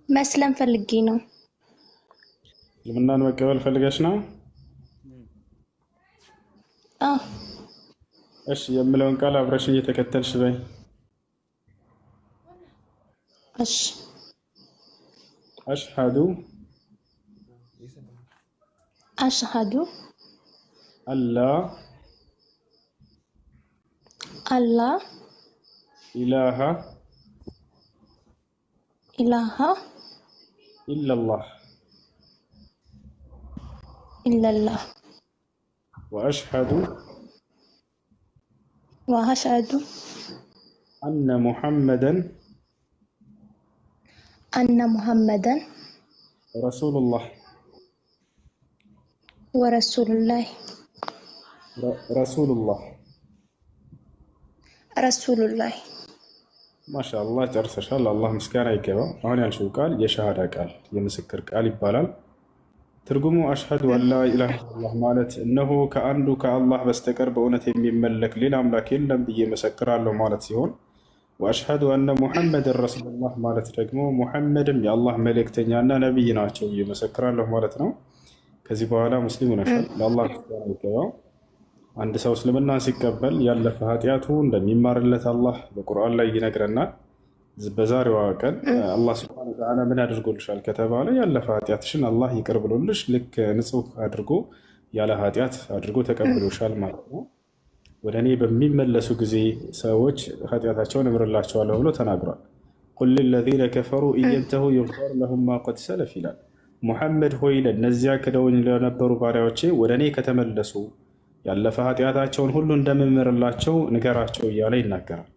መስለም ፈልጌ ነው። እስልምናን መቀበል ፈልገሽ ነው? አዎ። እሺ የምለውን ቃል አብረሽ እየተከተልሽ በይ። እሺ። አሽሀዱ አላ ኢላሃ ኢለላህ ወአሽሀዱ አነ ሙሐመደን ረሱሉላህ ረሱሉላህ። ማሻአላህ ጨርሰሻል። አላህ ምስጋና ይገባው። አሁን ያልሽው ቃል የሸሃዳ ቃል የምስክር ቃል ይባላል። ትርጉሙ አሽሀዱ አላ ኢላሃ ኢለላህ ማለት እነሆ ከአንዱ ከአላህ በስተቀር በእውነት የሚመለክ ሌላ አምላክ የለም ብዬ መሰክራለሁ ማለት ሲሆን ወአሽሀዱ አነ ሙሐመድን ረሱሉላህ ማለት ደግሞ ሙሐመድም የአላህ መልእክተኛና ነቢይ ናቸው ብዬ መሰክራለሁ ማለት ነው። ከዚህ በኋላ ሙስሊም ሆነሻል። ለአላህ ምስጋና ይገባው። አንድ ሰው እስልምናን ሲቀበል ያለፈ ኃጢአቱ እንደሚማርለት አላህ በቁርአን ላይ ይነግረናል። በዛሬዋ ቀን አላህ ሱብሓነሁ ወተዓላ ምን አድርጎልሻል ከተባለ ያለፈ ኃጢአትሽን አላህ ይቅር ብሎልሽ ልክ ንጹህ አድርጎ ያለ ኃጢአት አድርጎ ተቀብሎሻል ማለት ነው። ወደ እኔ በሚመለሱ ጊዜ ሰዎች ኃጢአታቸውን እምርላቸዋለሁ ብሎ ተናግሯል። ቁል ሊለዚነ ከፈሩ ኢየንተሁ ዩግፈር ለሁም ማ ቀድ ሰለፍ ይላል። ሙሐመድ ሆይ ለእነዚያ ክደውኝ ለነበሩ ባሪያዎቼ ወደ እኔ ከተመለሱ ያለፈ ኃጢአታቸውን ሁሉ እንደምምርላቸው ንገራቸው እያለ ይናገራል።